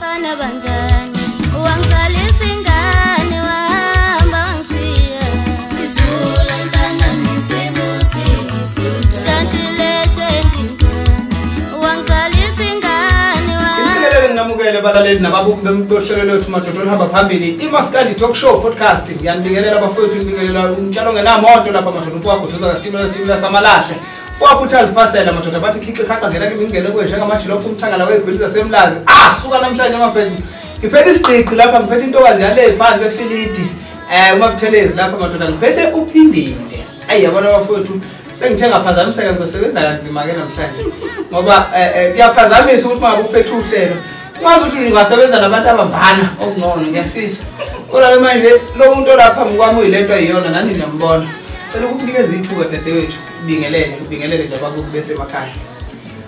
Bafana banjani wangizalisa ingane wahamba wangishiya ngizula ntana nisibusiso kanti letendi wangizalisa ingane Izingelo nginamukele balaleli nababuki bemboshekelo wethu madoda olihamba phambili iMaskandi talk show podcast ngiyanibekelela abafowethu ngibikelela umtshalo ngenamonto lapha madoda umfowakho uzoza ngestimela samalahle Wakuthi azipasela madoda bathi khiqe khaqazela ke ngingene kwenje ngamajilo kumthangala wegwiliza semlazi suka namhlanje maphethu ngiphethe isiqiqi lapha ngiphethe intokazi yale phansi eFilidi uMabuthelezi lapha madoda ngiphethe uPhindile yabona abafowethu sengithenga phazamiseka ngizosebenza kanzima ke namhlanje ngoba kuyaphazamisa ukuthi mangabe uphethe uhlelo ungazi ukuthi ungasebenza nabantu abambana okungcono ngiyafisa kodwa manje lo muntu olapha mkwami uyilento ayiyona nani niyambona cela ukunikeza ithuba dadewethu ubingelele nje abakubi bese emakhaya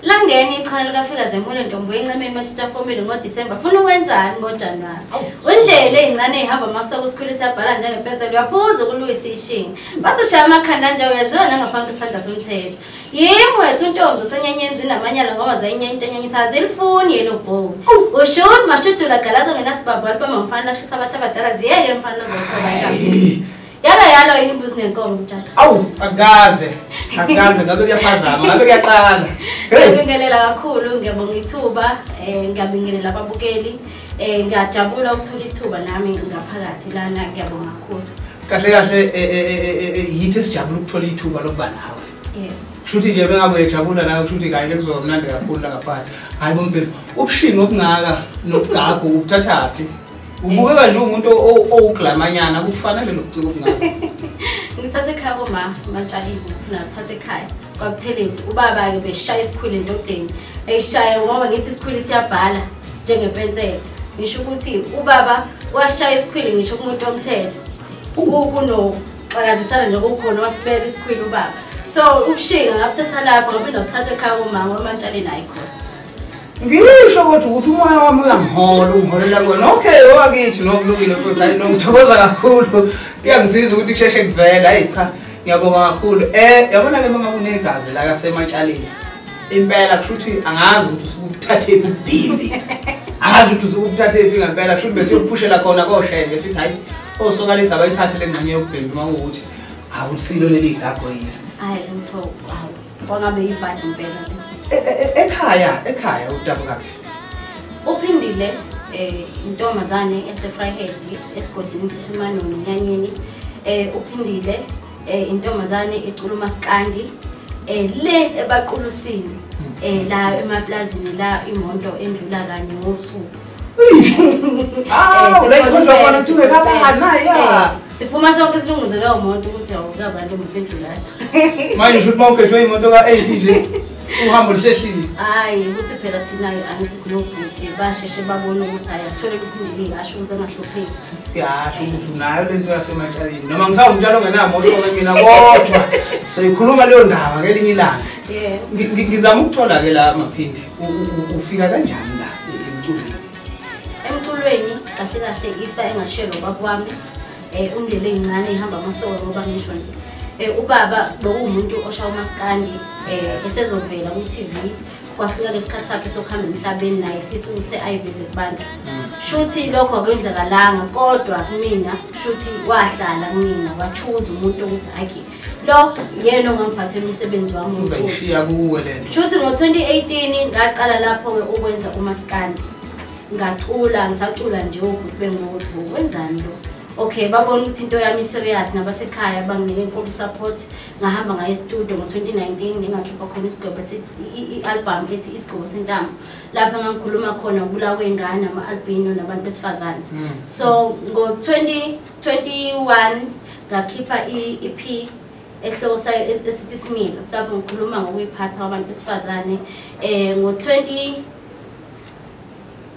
Langeni ichana likafika zemule ntombo encemeni mathuta formula ngoDisemba funa ukwenzani ngoJanuary Undlela ezincane ehamba amasoko esikhulu siyabhala njengepensel uyaphuza ukulungisa ishingi bathi ushaya amakhanda nje uyazona ngaphansi isandla somthetho yimi wethu untombi usenyenyenzi namanyala ngoba zayinyenya intenyenyisa zilifuni yelo bhowl ushoot mashudula galazo ngenasibabha alipha mfana shisa abathi abadala ziyeke mfana zokhona Yala imbuzi nenkomo mtshana. Akaze ngabe kuyaphazama ngabe kuyaqala. Ngibingelela kakhulu ngiyabonga ithuba ngiyabingelela ababukeli ngiyajabula ukuthola ithuba nami ngaphakathi lana ngiyabonga kakhulu. Kahle yithi sijabula ukuthola ithuba lokuba nawe. Yebo. Shuthi nje bengabe ejabula nawe shuthi kanye kuzoba mnandi kakhulu la ngaphandle. Hayi bompela ubushini obungaka nobugagu ubuthathaphi. Ubukeka nje umuntu owuglamanyana kufanele lokucika okungaka. Ngithathe ekhaya koma mantshalini nathathe ekhaya kwaButhelezi ubaba ke beshaya isikhwili endodeni eyishaya ngoba ngithi isikhwili siyabhala njengepensela ngisho ukuthi ubaba washaya isikhwili ngisho kumuntu omthetho kuno xakazisana nje ukukhona wasibeka isikhwili ubaba so ubushinga ngabuthatha lapha ngaphinda ngithathe ekhaya koma ngomantshalini ayikhona Ngisho ukuthi umoya wami uyamhola ungiholela kona okay wakithi nokulungile futhi hayi ngithokoza kakhulu kuyangisiza ukuthi kusheshe kuvela hayi cha ngiyabonga kakhulu yabona ke mama kunegazi la kasematshaleni impela kushuthi angazi ukuthi usukuthathe ibhimbi angazi ukuthi usukuthathe ngempela kushuthi bese uyophushela khona koshenge sithi hayi osokalisa abayithathe lengxenye yokubhembi mawukuthi awusilo leli gago yini hayi ngitho bongabe ivali impela ekhaya udabuka uPhindile intombazane yaseFilidi esigodini sasemanoni nyanyeni uPhindile intombazane ecula uMaskandi le ebaqulusini la emaplazini la imoto endlula kanye ngosuku lekuzo kona tuwe kabana ya siphuma sonke silunguzele leyo moto ukuthi awukabantu uMphindile manje futhi mawukhethe imoto ka8 nje uhambo lisheshile hayi ukuthi phela thina angithi sinobhuti basheshe babona ukuthi ayasithole uPhindile ngasho ukuthi angahlupheki yasho ukuthi nayo lento yasematshaleni noma ngisawumtshalo ngenamoto ke mina kodwa soyikhuluma leyo ndaba ngelinye ilanga ngizama ukuthola ke la maphindi ufika kanjani la emculweni kahle ifa engashelo bakwami undlela ezincane ihamba amasoko ngoba ngisho nje ubaba bekumuntu oshaya uMaskandi esezovela ku TV kwafika lesikhathi sakhe sokuhamba emhlabeni naye fisa ukuthi ayiveze kubantu shuthi lokho akwenzakalanga kodwa mina shuthi wahlala kumina wachoose umuntu ukuthi akhe lo yena ongangiphathela umsebenzi wami uzayishiya kuwe lento shuthi ngo2018 ngaqala lapho ke ukwenza uMaskandi ngacula ngisacula nje ukuthi bengokuthi wenzani lo okay babona ukuthi into yami serious nabasekhaya banginike inkulu support ngahamba ngaye studio ngo2019 ngingakhipha khona isigwebo i-album ethi isigwebo sentamo lapha ngikhuluma khona ukubulawa kwengane ama-albino nabantu besifazane so ngo2021 ngakhipha i-EP ehloko sayo esithi Similo lapho ngikhuluma ngokuyiphatha kwabantu besifazane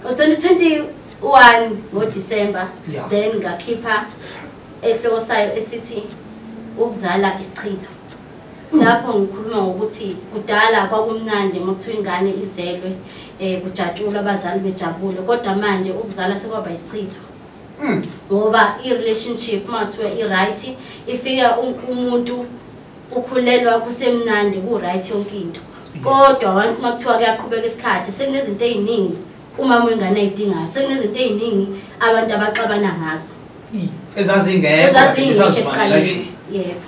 ngo2021 ngoDisemba then ngakhipha ehloko sayo esithi ukuzala isichitho lapho ngikhuluma ngokuthi kudala kwakumnandi makuthiwa ingane izelwe kujatshula abazali bejabule kodwa manje ukuzala sekwaba isichitho ngoba i-relationship mathiwa i-right ifika umuntu ukhulelwa kusemnandi ku-right yonke into kodwa once makuthiwa kuyaqhubeka isikhathi sekunezinto eziningi umama wengane ayidingayo sekunezinto eziningi abantu abaxabana ngazo ezazingekho yebo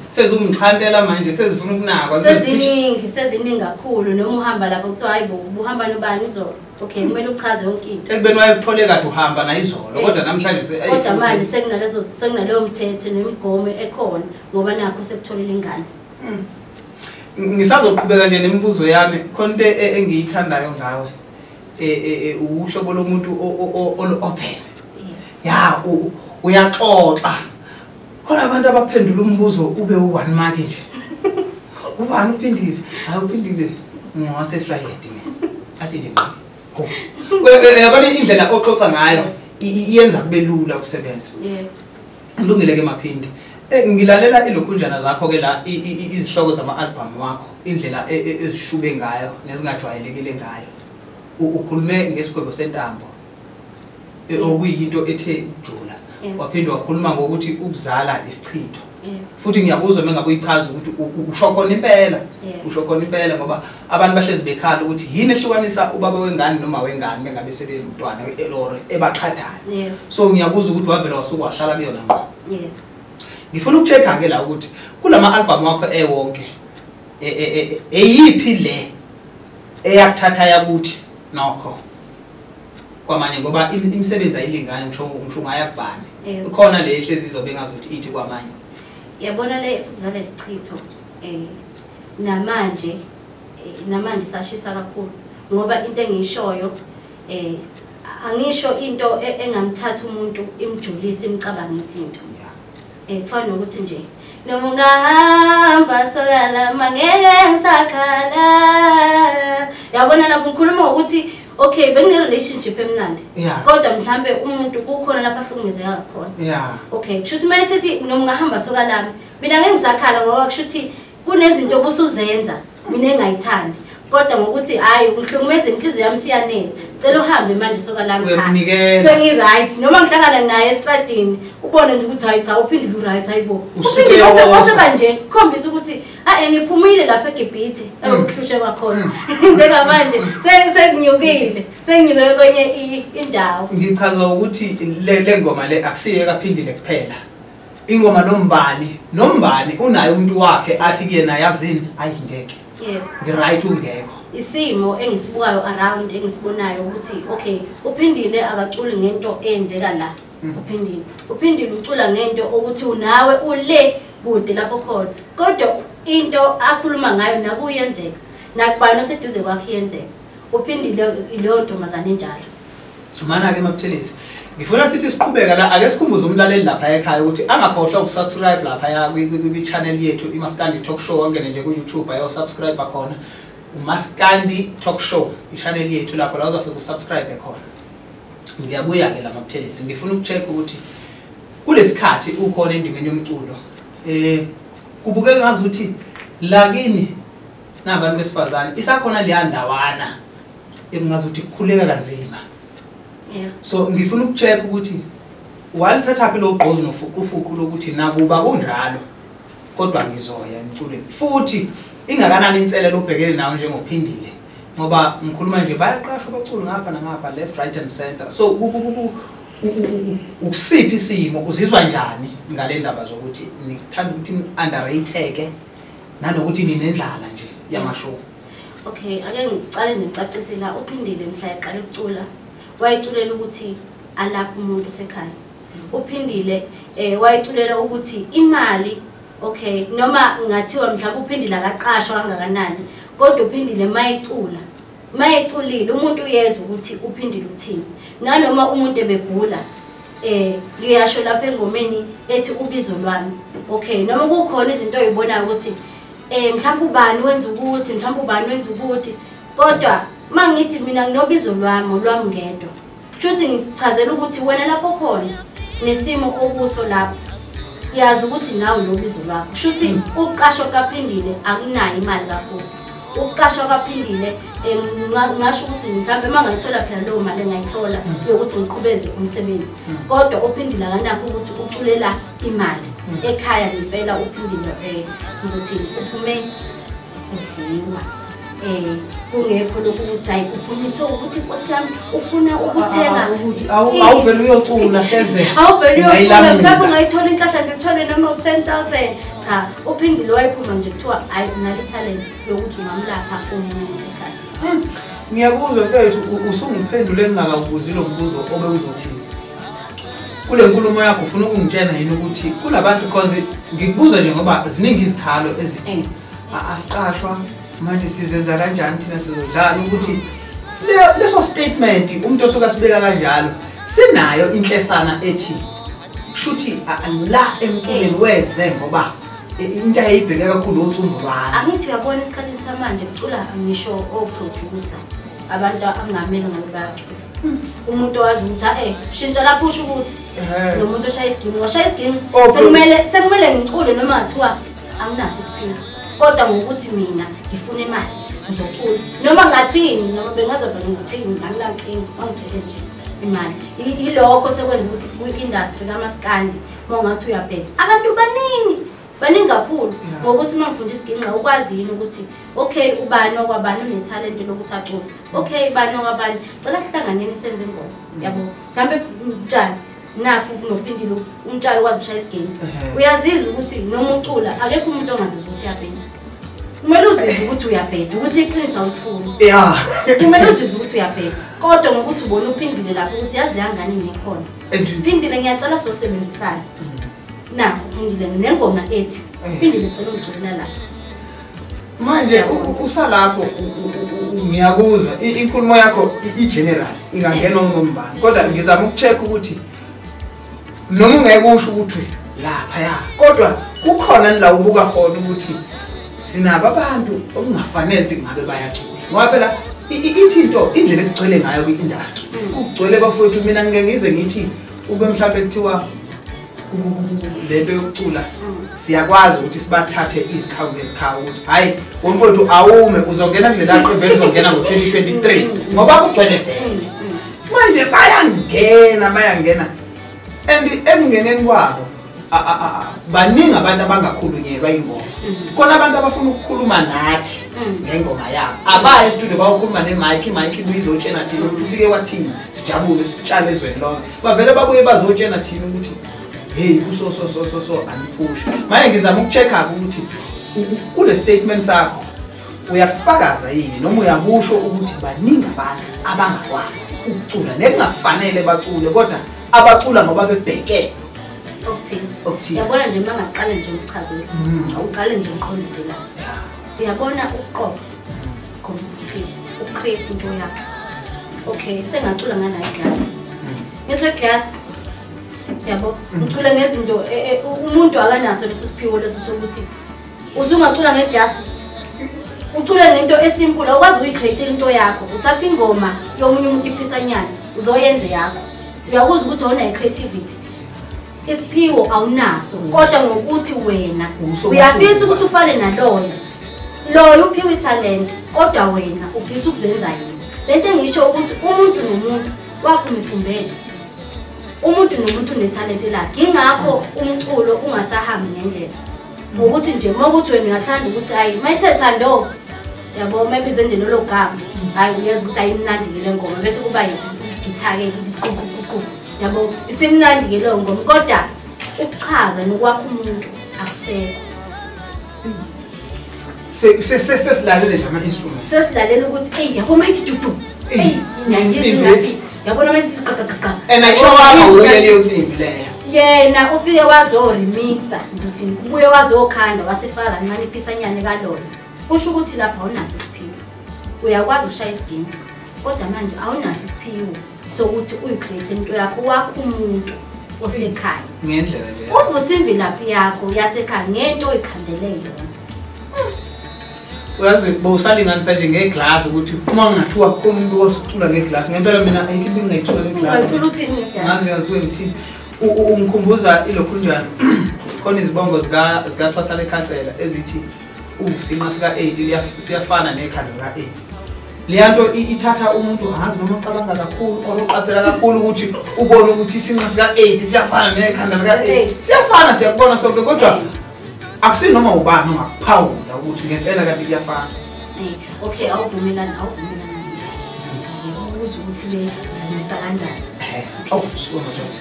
sezumkhandela manje sezifuna ukunakwa seziningi kakhulu noma uhamba lapho kuthiwa hayibo ubuhamba nobani izolo okay kumele uchaze yonke into ekubeni wayekuthole kade uhamba na izolo kodwa namhlanje kodwa manje sekunaleyo mthetho nemigomo ekhona ngoba nakho sekutholela ingane ngisazoqhubeka nje nemibuzo yami khona into engiyithandayo ngawe uhlobo lomuntu open ya uyaxoxa khona abantu abaphendula umbuzo ube u1 mark nje ubani uPhindile hayi uPhindile ngaseFilidi athi nje yabona indlela oxoxa ngayo iyenza kube lula ukusebenza kulungile ke maphinde ngilalela ilokhunjana zakho ke la izihloko zama-album wakho indlela ezishube ngayo nezingajwayelekile ngayo ukhulume ngesigwebo sentambo okuyinto ethe ukujula waphinde wakhuluma ngokuthi ukuzala isichitho futhi ngiyakuzwa mengabe uyichaza ukuthi usho khona impela usho khona impela ngoba abantu bahlezi bekhala ukuthi yini ehlukanisa ubaba wengane noma wengane mengabe sebenomntwana elore ebaqhathayo so ngiyakuzwa ukuthi wavela wasuku wahlala kuyona ngqo ngifuna ukuchecka ke la ukuthi kulama album wakho wonke eyiphi le eyakuthatha yakuthi nokho kwamanye ngoba imisebenzi ayilingani ngisho ngayabhani ukhona le ehlezi izobe ngazothi ithi kwamanye yabona le ukuzala isichitho namanje sashisa kakhulu ngoba into engiyishoyo angisho into engamthatha umuntu imjulisa imcabangisa into kufana nokuthi nje noma ungahamba sokala mangeke ngisakhala yabona lapho ngikhuluma ukuthi okay bekune relationship emnandi kodwa mhlambe umuntu kukhona lapha ahlukumezeka khona okay kushuthi mayithi noma ungahamba sokala mina ngeke ngisakhala ngoba kushuthi kunezinto obusuzenza mina engayithandi kodwa ngokuthi hayi ngihlukumeza inhliziyo yami siyanele cela uhambe manje sokala cha sengi-right noma ngihlangana naye estradini ubone nje ukuthi hayi cha uPhindile u-right hayibo uPhindile wasebanjeni khombisa ukuthi ngiphumile lapha eGibhithe ukuhlushe kwakhona njengamanje senginyukile kwenye indawo ngichaza ukuthi le ngoma le akusiye kaPhindile kuphela ingoma nombani unayo umuntu wakhe athi kuyena yazini ayingeke ngi-right ungekho isimo engisibukayo around engisibonayo ukuthi okay uPhindile akaculi ngento eyenzeka la uPhindile ucula ngento ukuthi unawe ule kude lapho khona kodwa into akhuluma ngayo nakuyenzeka nakubani oseduze kwakhe iyenzeka uPhindile ileyo ntombazane njalo mana ke Buthelezi ngifuna sithi siqhubeka la ake sikhumbuze umlaleli lapha ekhaya ukuthi angakhohlwa ukusubscribe lapha ya kwi channel yethu iMaskandi Talk Show ongene nje ku YouTube ayo subscribe khona uMaskandi Talk Show i-channel yethu lapho la uzofika usubscribe khona ngiyabuya ke la Buthelezi ngifuna ukucheck ukuthi kulesikhathi ukhona endimeni yomculo kubukeka ngazuthi lakini nabantu besifazane isakhona le yandawana engazuthi kukhuleka kanzima so ngifuna ukucheck ukuthi walithatha phela ugqozi nofuqufuqu lokuthi nakuba kunjalo kodwa ngizoya emculweni futhi ingakanani inselelo obhekene nawo njengoPhindile ngoba ngikhuluma nje bayaqashwa abaculi ngapha nangapha left right and center so ukusiphi isimo uzizwa njani ngale ndaba zokuthi ngithanda ukuthi underrated nanokuthi ninendlala nje yamashow okay ake ngicale ngicacise la uPhindile mhla eqala ukucula wayeculela ukuthi alapha umuntu sekhaya uPhindile wayeculela ukuthi imali okay noma ngathiwa mhlawumbe uPhindile akaqashwa kangakanani kodwa uPhindile mayeculile umuntu uyezwa ukuthi uPhindile uthini nanoma umuntu ebegula ngiyasho lapha engomeni ethi ubizo lwami okay noma kukhona izinto oyibonayo ukuthi mhlawumbe ubani wenza ukuthi mhlawumbe ubani wenza ukuthi kodwa mangithi mina nginobizo lwami ngedwa futhi ngichazela ukuthi wena lapho khona nesimo okuso lapho yazi ukuthi nawe nobizo lwakho futhi uqashwa kaPhindile akunayo imali kakhulu uqashwa kaPhindile ngasho ukuthi mhlawumbe mangayithola phela leyo mali engayithola yokuthi ngiqhubeze umsebenzi kodwa uPhindile akanakho ukuthi uculela imali ekhaya ngempela uPhindile ngizothi uphume udliwa kungekho lokhu ukuthi hayi ufuniswa ukuthi Nkosi yami ufuna ukuthenga awuvela uyocula hleze awuvela uyocula mhlawumbe ungayithola inhlahla nje uthole noma 10,000 cha uPhindile wayephuma nje kuthiwa hayi unale talent yokuthi ungamlapha umuntu ekhaya. Ngiyakuzwa mfethu usungiphendule engingakabuzi lo mbuzo obe uzothini. Kule nkulumo yakho ufuna ukungitshena yini ukuthi kulabantu because ngikubuza nje ngoba ziningi izikhalo ezithi asiqashwa manje sizenza kanjani thina sizodlala ukuthi leso statement umuntu osuka sibeka kanjalo sinayo inhlesana ethi kushuthi la emculweni weze ngoba into ayibheke kakhulu uNtsumbukazi. Angithi uyabona isikhathi samanje ucula ngisho oproducer abantu angamele ngabacula. Umuntu owazi ukuthi shintsha lapho usho ukuthi nomuntu oshaya isigini washaya isigini sekumele ngicule noma ngathiwa anginaso isiphiwo. Kodwa ngokuthi mina ngifuna imali ngizocula noma ngathini noma bengazoba ngikuthini angilankingi angibheke nje imali. Yilokho sekwenza ukuthi kwi-industry kaMaskandi mongathi uyabheka abantu baningi kakhulu ngokuthi mangifunda isiginqa ukwazi yini ukuthi okay ubani okwabani unetalent lokuthi acule okay ubani okwabani cela sihlanganeni senze ingoma yabo mhlambe umtshali nakho kunophindile umtshali ukwazi ukushaya isiginqa uyazizwa ukuthi noma ucula akekho umuntu ongazizwa ukuthi uyabheka. Kumele uzizwe ukuthi uyabheka ukuthi iqinisa awufuni kumele uzizwe ukuthi uyabheka kodwa ngokuthi ubona uPhindile lapho ukuthi yazi leyangane ngikhona Phindile ngiyacela sosebenzisana nakho uPhindile nengoma ethi Phindile cela ungiculela lapha manje usalapho ngiyakuzwa inkulumo yakho igeneral ingangena ngombani kodwa ngizama ukucheck ukuthi noma ungekusho ukuthi lapha ya kodwa kukhona la ubuka khona ukuthi sinabo abantu okungafanele ngabe bayacula ngoba phela ithinto indlela ekugcwele ngayo kwi-industry kugcwele bafowethu mina ngeke ngize ngithi ube mhlawumbe kuthiwa lento yokucula siyakwazi ukuthi sibathathe izikhawu nezikhawu ukuthi hayi womfowethu awume uzongena kulela qembu elizongena ngo-2023 ngoba kugcwele vele manje bayangena and ekungeneni kwabo baningi abantu abangakhulunyelwa ingoma khona abantu abafuna ukukhuluma nathi ngengoma yabo abaya estudio bayokhuluma nemike buyizotshena thina ukuthi ufike wathini sijabule sitshale ezweni lonke bavele babuye bazotshena thina ukuthi hey kuso anifusha manje ngizama ukuchecka ukuthi kule statement sakho uyafakaza yini noma uyakusho ukuthi baningi abantu abangakwazi ukucula nekungafanele bacule kodwa abacula ngoba bebheke okuthize. Yabona nje mangaqala nje ukuchazela awuqale nje uqondise la uyabona ukuqoqa komsiphi ucreate into yakho okay sengacula ngana iglass ngeswe glass yabo ucula ngezinto umuntu akanaso leso siphiwo leso sokuthi uzungacula ngeglass ucula ngento esimple ukwazi ukuyicreate into yakho uthatha ingoma yomunye umuntu iphisanyana uzoyenze yakho uyakwazi ukuthi awuna creativity isiphiwo awunaso kodwa ngokuthi wena uyafisa ukuthi ufane naloyo uphiwe talent kodwa wena ufisa ukuzenza yini lento engisho ukuthi umuntu nomuntu wakumifumbethe umuntu nomuntu unetalent lakhe ingakho umculo ungasahambi ngendlela ngokuthi nje mawukuthi wena uyathanda ukuthi hayi mayithetha ndo yabo maybe zenje lelo gama hayi uyazi ukuthi ayimnandi le ngoma bese kuba yigitha ke ququququ yabo isimnandi ke lo ngoma kodwa ukuchaza nokwakho umuntu akusekho sesilalele nje ama instruments sesilalela ukuthi hey yabo mayithi dudu hey inyangizi yabona mase siqaqaqa and I show up uyele utsimbi leyo yena ufike wazo remixa ngizothi ubuye wazokhanda wasefaka kancane iphisanyane kalona kusho ukuthi lapha awunaso isiphiwo uyakwazi ukushaya isiginci kodwa manje awunaso isiphiwo sokuthi uyicreate into yakho wakho umuntu osekhaya ngendlela nje uvusa imvelaphi yakho yasekhaya ngento oyikhandele yona uyazi bowusalinganisa nje ngeglass ukuthi uma ngathiwa khona umuntu osicula ngeglass ngempela mina ayikho into engayicula ngeglass ngicula uthini ngeglass ngazi yaziwe ngithini ungikhumbuza ilokhunjana khona izibongo zikathwasale khansela ezithi usinqa sika 8 siyafana nekhanda lika 8 leyanto ithatha umuntu angazi noma ucabanga kakhulu oroqaphela kakhulu ukuthi ubone ukuthi isinqa sika 8 siyafana nekhanda lika 8 siyafana siyakubona sonke kodwa akusinoma ubani ongakuphawula ukuthi ngempela kanti kuyafana Okay, awuvumelana ubuza ukuthi bezivumisa kanjani.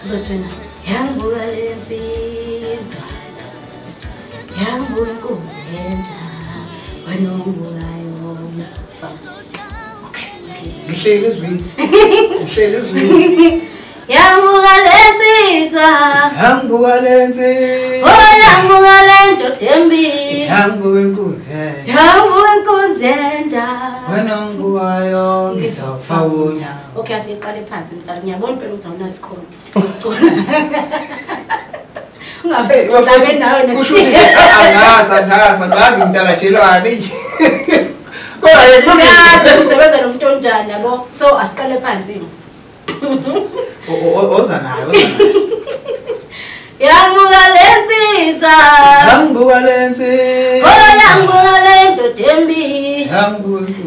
Uzothina yangibuka lensizwa yangibuka inkunzi entsha wena ongibukayo ngisafa. Ngihleli ezwini yangibuka lensizwa yangibuka lensizwa yangibuka lento dembi yangibuka inkunzi entsha wena ongibukayo ngisafa wona. Okay, asiqale phansi mtshali ngiyabona phela ukuthi awunalikhona. Ungabusitholake nawe angazi ngidalatshelwane. Kodwa yazi usebenza nomuntu onjani yabo. So asiqale phansi. Oza nayo. Yangibuka lensizwa yangibuka lensizwa yangibuka lento dembi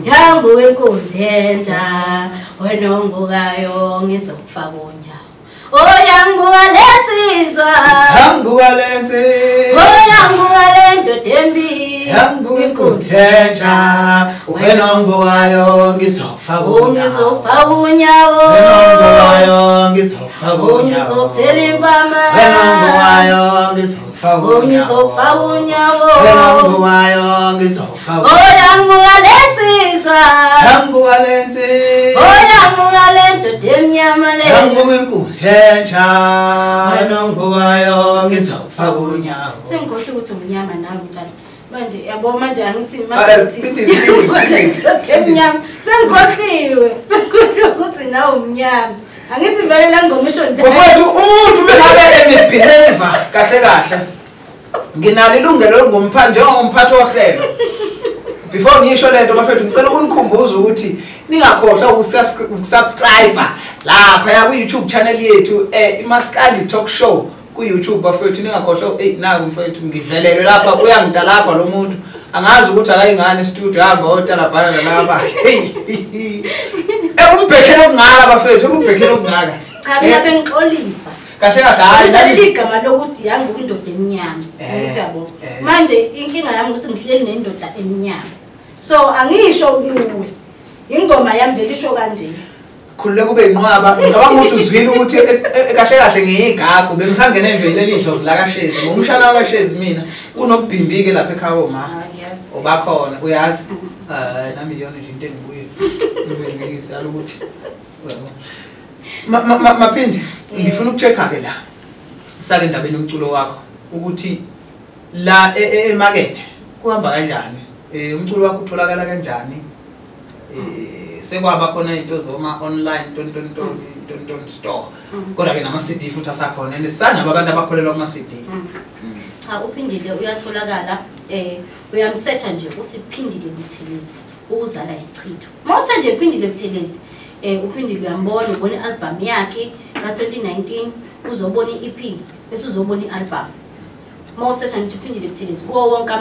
yangibuka inkunzi entsha wena ongibukayo ngizokufa konyawo. Yangibuka lensizwa yangibuka lensizwa yangibuka lento dembi yangibuka inkunzi entsha wena ongibukayo ngizokufa konyawo. Ngizokuthela impama wena ongibukayo ngizokufa konyawo. yangibuka lensizwa yangibuka lensizwa yangibuka lento demnyama le yangibuka inkunzi entsha wena ongibukayo ngizokufa konyawo. Sengikhohle ukuthi umnyama nawe mtshali. Manje yabo manje angithi emnyama sengikhohliwe ukuthi nawe umnyama. Angithi vele la ngomisho nje. Mfowethu umuntu mengabe misbehavior kahle nginalo ilungelo ngomphathi njengomphathi ohlelo. Before ngisho lento bafethu ngicela ukunikhumbuza ukuthi ningakhohlwa ukusubscribe lapha ku YouTube channel yethu iMaskandi Talk Show ku YouTube bafethu ningakhohlwa naku mfowethu ngivelelwe lapha uyangida lapha lo muntu angazi ukuthi akayingane studio hamba otalabhana nalapha. Umbhekele okungaka bafethu umbhekele okungaka. Cha mina bengixolisa. Kahle hayi leli igama lokuthi yangibuka indoda emnyama. Ukuthi yabo. Manje inkinga yami ukuthi ngihleli nendoda emnyama. So angisho kuwe. Ingoma yami vele isho kanje. Khulule kube inqwaba ngicabanga ukuthi uzwile ukuthi kahle ngiyigagu bengisangene nje leli dlozi la kaShezi ngomshana kaShezi mina kunobhimbike lapha ekhaya ma. Obakhona uyazi nami yona nje into engibuye ngizala ukuthi maphindi ngifuna ukuchecka ke la sake ndabeni umculo wakho ukuthi la emarket kuhamba kanjani umculo wakho utholakala kanjani sekwaba khona into zoma online ton store kodwa ke nama CD futhi asakhona nesana abantu abakholelwa kuma CD. Cha uPhindile uyatholakala uyamsearcha nje uthi Phindile Buthelezi ukuzala isichitho. Mawuthe nje Phindile Buthelezi uPhindile uyambona ubona ialbum yakhe ka2019 uzobona iEP bese uzobona ialbum. Mawusearcha nje Phindile Buthelezi kuwo wonke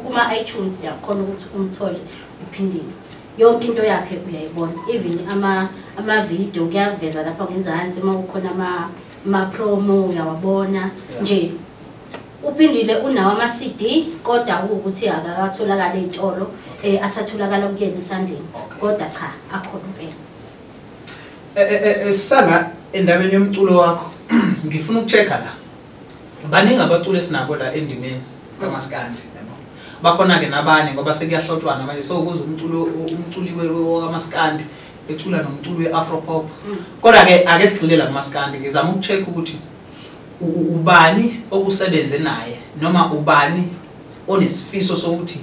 kuma iTunes yakhona ukuthi umthole uPhindile. Yonke into yakhe uyayibona even ama video kuyaveza lapha ngezansi mawukhona ama promo uyawabona nje. uPhindile unawo ama CD kodwa ukuthi akakatholakala ezitolo asatholakala kuyena esandleni kodwa cha akhona impela. Sana endabeni yomculo wakho ngifuna ukuchecka la baningi abaculi esinabo la endimeni kaMaskandi yabo bakhona ke nabanye ngoba sekuyahlotshwana manje so ukuze umculi wakaMaskandi ecula nomculi weAfropop kodwa ke ake sigxilela kuMaskandi ngizama ukuchecka ukuthi ubani okusebenze naye noma ubani onesifiso sokuthi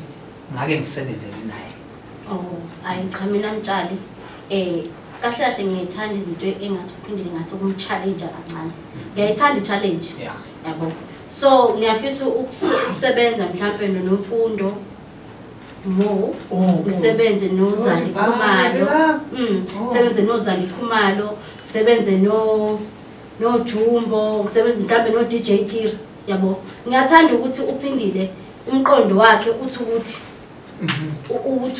ngake ngisebenze naye. Ayi cha mina mtshali kahle ngiyithanda izinto engathi uPhindile ngathi ukumchallenge kancane. Ngiyayithanda ichallenge. Yabo. So ngiyafisa ukusebenza mhlawumbe nomfundo usebenze noZandi Khumalo. Sebenze noZandi Khumalo, sebenze no Jumbo, ngisebenza mhlambe no DJ Tiri yabo. Ngiyathanda ukuthi uPhindile umqondo wakhe uthi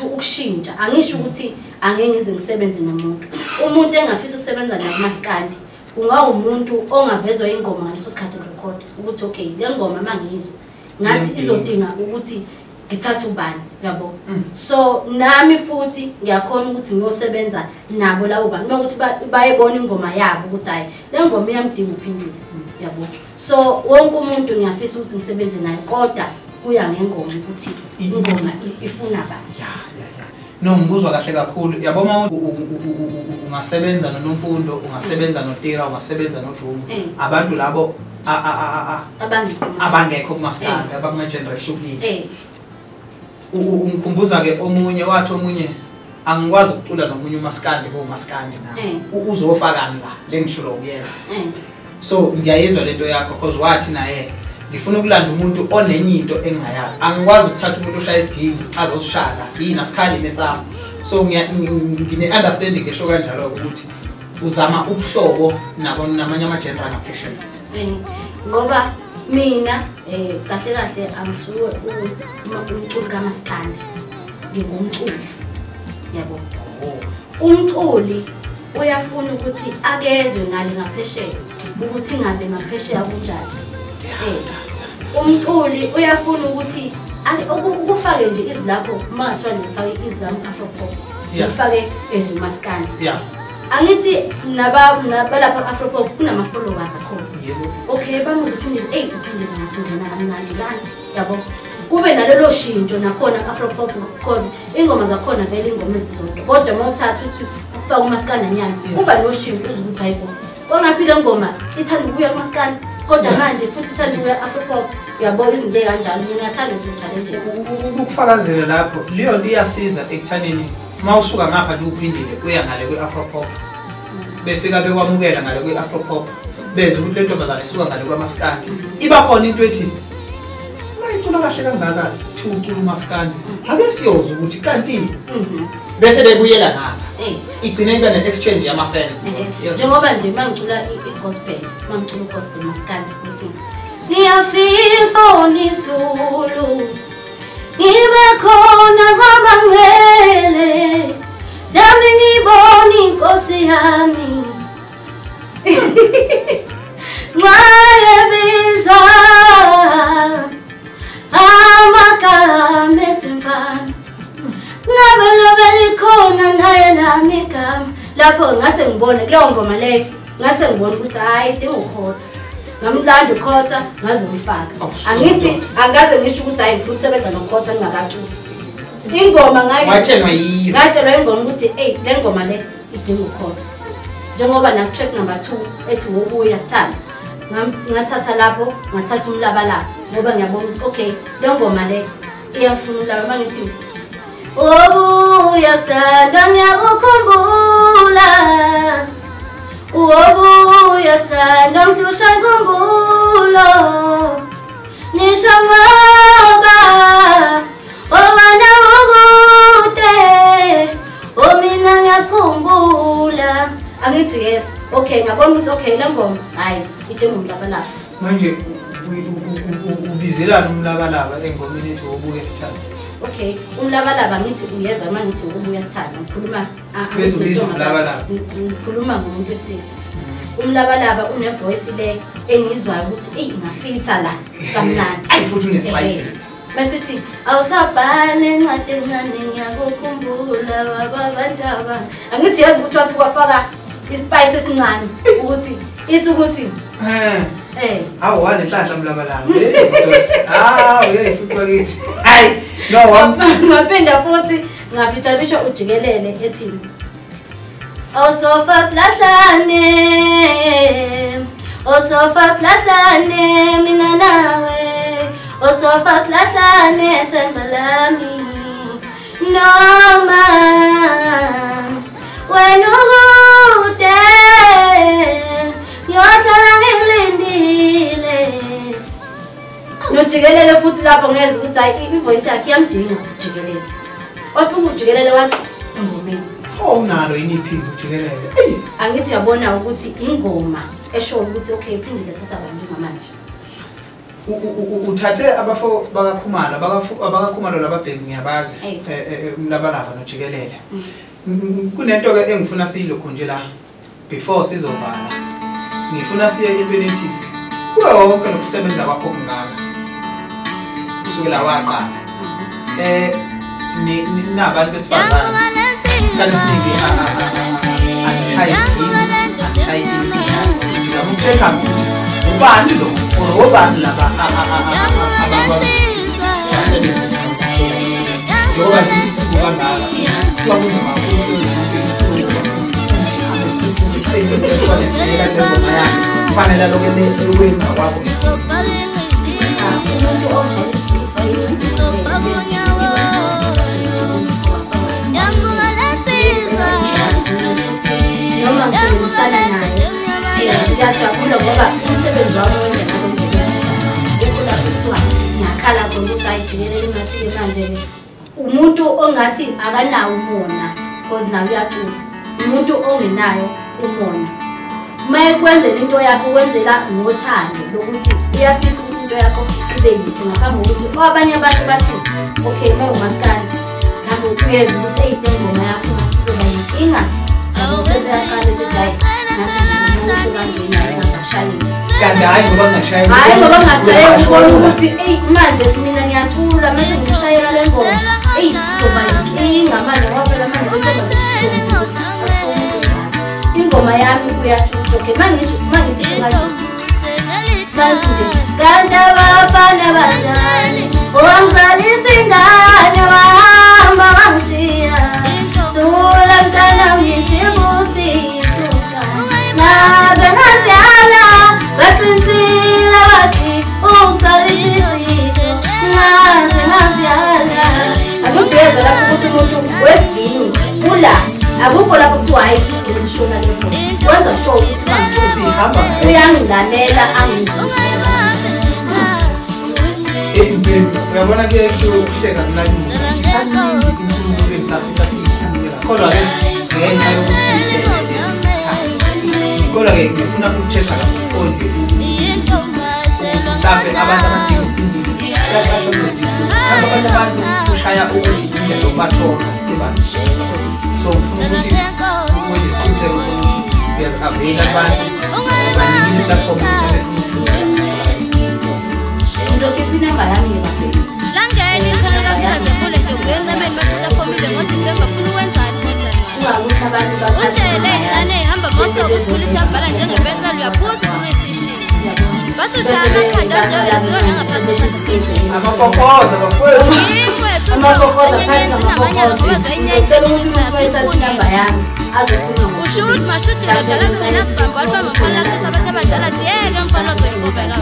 ukushintsha. Angisho ukuthi angeke ngize ngisebenze nomuntu. Umuntu engafisa ukusebenza nakuMaskandi kungawumuntu ongavezwa ingoma ngaleso sikhathi record ukuthi okay le ngoma mangizwe ngathi izodinga ukuthi ngithatha ubani yabo. So nami futhi ngiyakhona ukuthi ngiyosebenza nabo labo bantu nokuthi bayebona ingoma yabo ukuthi hayi le ngoma iyamdinga uPhindile yabo. So wonke umuntu ngiyafisa ukuthi ngisebenze naye kodwa kuya ngengoma ukuthi ingoma ifuna bani. No ngikuzwa kahle kakhulu yabo uma ungasebenza noNomfundo ungasebenza noTira ungasebenza noJumu abantu labo abangekho kuMaskandi abakuma generation yethu ungikhumbuza ke omunye wathi omunye angikwazi ukucula nomunye uMaskandi ngoMaskandi na uzofakani la lengisho lokuyenza so ngiyayizwa lento yakho because wathi naye ngifuna ukulanda umuntu onenye into engingayazi angikwazi ukuthatha umuntu oshaya isigidi azosishaka yini asikhali nesami so ngine understanding esho kanjalo ukuthi uzama ubuhlobo namanye ama-genre ngaphesheya ngoba mina kahle kahle angisuke umculi kaMaskandi ngingumculi yabo. Umculi uyafuna ukuthi akezwe ngale ngaphesheya ukuthi ngabe ngaphesheya kunjani. Umculi uyafuna ukuthi ukufake nje izilapho mathiwa ngifake izilapho Afropop ngifake ezuMaskandi. Angithi nabalapha Afropop kunama followers akhona. Okay bamuze uPhindile uPhindile ngathungena kamnandi lana yabo. Kube nalelo shintsho nakhona Afropop because ingoma zakhona vele ingoma ezizodwa kodwa mawuthatha uthi ufaka uMaskandi nyana kuba noshintsho uzukuthi hayibo kongathi le ngoma ithanda ukuya kuMaskandi kodwa manje futhi ithanda ukuya Afropop yabo izinto ekanjalo mina ngiyathanda ukuthi challenge ukufakazela lapho leyo liyasiza ekuthaneni mawusuka ngapha uPhindile kuya ngale kweAfropop befika bekwamukela ngale kweAfropop beze ukuthi lento bazana isuka ngale kwaMaskandi iba khona into ethi mayicula kahle kangaka thi ucula uMaskandi ake siyoza ukuthi kanti bese bebuyela ngapha igcine ibe ne-exchange yama-fans njengoba nje mangicula i-gospel mangicula ugospel Maskandi futhi ngiyafisa uNisulu ngibe khona kwabangcwele nami ngibona inkosi yami ngiyabiza amagama esimfana ngabe lobe likhona naye nami igama lapho ngase ngibone kuleyo ngoma leyo ngase ngibone ukuthi hayi idinga ukhotha ngamlanda ukhotha ngaze ngifaka angithi angaze ngisho ukuthi hayi ngifuna ukusebenza nokhotha ngingakaculi ingoma ngatshelwa ingoma ukuthi le ngoma le idinga ukhotha njengoba na track number 2 ethi wobuya sithanda ngathatha lapho ngathatha umlabalaba ngoba ngiyabona ukuthi okay le ngoma le iyafuna umlaba mangithi wobuya sithanda ngiyakukhumbula wobuya sithanda ngihlusha inkumbulo nisho ngoba obana ukude omina ngiyakhumbula angithi yes okay ngabona ukuthi okay le ngoma hayi idinga umlabalaba manje ubizelana umlabalaba engomeni ethi wobuya sithanda okay umlabalaba ngithi uyeza manje ngithi wobuya sithanda ngikhuluma ngikhuluma ngomuntu wesilisa umlabalaba une voice le engizwayo ukuthi ingafitha la kamnandi ayifuthi unespice besithi awusabhale encwadi encane ngiyakukhumbula babandaba angithi yazi ukuthi wafaka ispice esincane ukuthi ithi ukuthi awu wale hlahla umlabalaba uyayifuthi bakithi hayi no ngaphinda futhi ngafithanisha ujikelele ethi Osofas lahlane mina nawe Osofas lahlane themba lami noma wena ukude ngiyohlala ngilindile nojikelele futhi lapho ngeze ukuthi hayi ivoice yakhe iyamdinga ujikelele wafika ujikelele wathi ngomeni unalo yini iphinde ujikelele angithi yabona ukuthi ingoma esho ukuthi okay Phindile thatha abantu manje uthathe abafo bakakhumalo abakakhumalo lababheki ngiyabazi umlabalaba nojikelele kunento ke engifuna siyilokho nje la before sizovala ngifuna siye entweni ethi kuwe wonke nokusebenza kwakho kungaka kusukela waqala nabantu besifazane isikhathi esiningi anishayi ngiyabuseka ubani lo obani laba abasebenza njengoba ngibangala kwakuzima kufanele lokho ekwenza kwakho noma ngisebenzisana naye ngiyajabula ngoba umsebenzi wami kuthiwa ngiyakhala khona ukuthi ayijikelele ngathi manje umuntu ongathi akanawo umona because nawe uyacula umuntu ongenayo umona uma ekwenzela into yakho wenzela ngothando lokuthi uyafisa ukuthi into yakho ibe yinto ngaphambi kokuthi abanye abantu bathi okay uma uMaskandi mhlawumbe uyeza ukuthi ingoma yakho izoba yinkinga bese yaqala ukuthi hayi ngoba ngashaye ukubona ukuthi manje mina ngiyathula mase ngishayela le ngoma zoba yinkinga manje ngoba manje ingoma yami uyathula okay manje ngithi nje kanti abafana abanjani owangizalisa ingane wahamba wangishiya thula mntana uyisibusiso naze ngaziyala baqinisile bathi ukusalisisiso naze ngaziyala akuthi yeza lapho ukuthi umuntu wegini ula akukho lapho kuthiwa hayi isishona lepo kwenza sure ukuthi sihamba uyangilalela angizizwe uyabona ke ukuhleka kunalungu into ngisafisa kodwa ke ngenxa yokuthi kodwa ke ngifuna ukucheck-a phone mhlawumbe abantu abadinga abantu kushaya ukuthi indlela yokubathola ebantu so ngifuna ukuthi isiqiniseko sokuthi uyazivela abantu baningi platform ngizokhipha inamba yami ngibafeli langeni ikhaya zemfule nje ngencemeni bathatha formile ngoDisemba ufuna ukwenzani ungakuthi abantu uNdele ingane ihamba masoko sikhulisa yabhala njengebenzalo uyaphuza urisishini basishaya amakhanda nje yaziwa ngaphansi amakokoza bafowethu amakokoza phansi amakokoza ngicela ukuthi umuntu inamba yami azokhuluma ushuthi mashuthi badala zingenasibambo alibamba mfalakhe sabantu abadala ziyeke mfalo zoyikubeka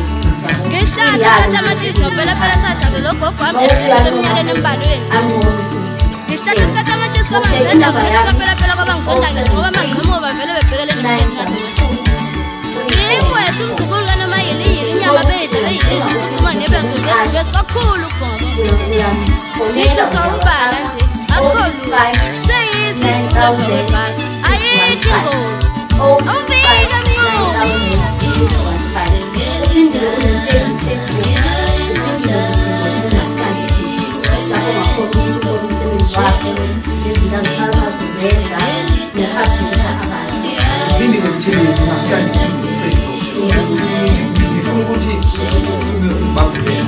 ngithatha amatisi nobela phela sadlalo logogo wami eminyakeni embalweni ngithatha isikhathi amatisi kwabangizenda phela phela kwabangizonda ngisho ngoba mangqamuka bavele bebhekele ngimwethu umzukulu kanoma yiliyili inyama beyidle beyidlisa ikhuluma nebenguze kakhulu khona ngithi sawubala nje akhulu seyizinto zebhasi ayikho ingozi awufika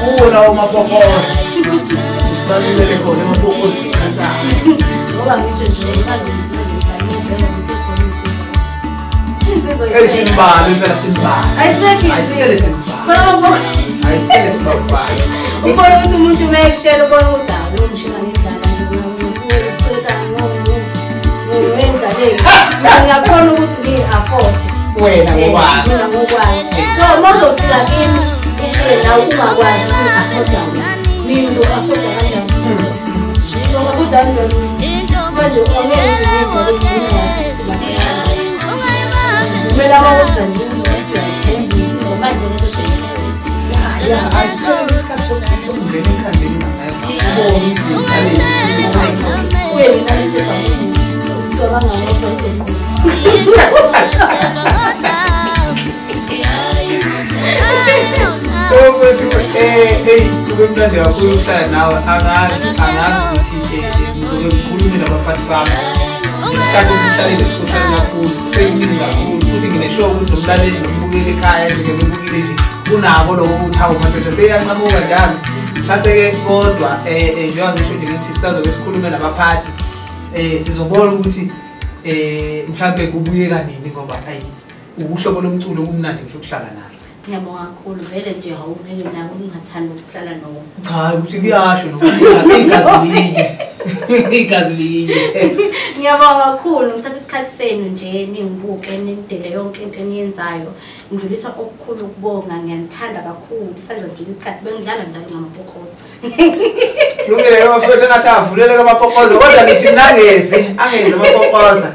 Kuwona umapokoza balile khona umapokoza asa ngoba ngisho nje Simba, impela Simba. Ayisele Simba. Ayisele Simba ubani. Ufuna ukuthi umuntu mekshela ubona ukuthi hayi umshina ngidlala nje ngiyasota ngiyengane. Ngiyabona ukuthi ngi afford. Wena ngobani? Mina ngokwazi. So mozofika kimi la ungakwazi uku-afford. Mina uku-afford kanjani? So ngabuza kanjani? Manje ongeke kumele abawuza nje ukuthi uyathemba manje lento ya ayikho isikhathi sokungena ekhambeni ubone wena nje ucabanga ngokho kube mnandi kakhulu ukuhlala nawe angazi ukuthi ngizobe ngikhulume nabaphathi bami isikhathi esihlalile sikushaya kakhulu seyiminingi kakhulu futhi ngineshow ukuthi nomlaleli nombukeli ekhaya ngibukile nje unako lo uthawu madoda seyanqamuka njalo mhlawumbe-ke kodwa njengoba ngisho nje ngithi sisazobe sikhulume nabaphathi sizobona ukuthi mhlawumbe kubuye kanini ngoba hayi uhlobo lomculo kumnandi ngisho ukuhlala nalo. Ngiyabonga kakhulu vele nje awungeke nako ungathanda ukuhlala nawo. Cha ukuthi kuyasho nokuthi igazi linye. Igazi linye. Ngiyabonga kakhulu ngithatha isikhathi senu nje ningibuke nindele yonke into eniyenzayo. Ngidlulisa okukhulu ukubonga ngiyanithanda kakhulu senza nje isikhathi bengidlala njalo ngamapokoza. Lungile bafowethu engathi avulele kamapokoza kodwa ngithi nangezi angeze amapokoza.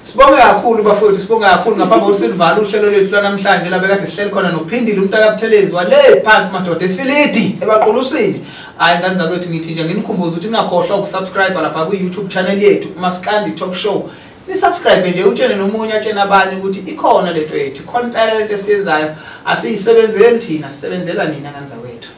Sibonge kakhulu bafowethu sibonge kakhulu ngaphambi kokuthi silivale uhlelo lethu lwanamhlanje la bekade sihleli khona noPhindile umntaka Buthelezi wale phansi madoda eFilidi ebaqulusini. Hayi ngani zakwethu ngithi nje nginikhumbuza ukuthi ningakhohlwa ukusubscribe lapha ku YouTube channel yethu uMaskandi Talk Show. Nisubscribe nje utshene nomunye atshena abanye ukuthi ikhona lento yethu ikhona impela lento esiyenzayo asiyisebenzeli thina sisebenzela nina ngani zakwethu.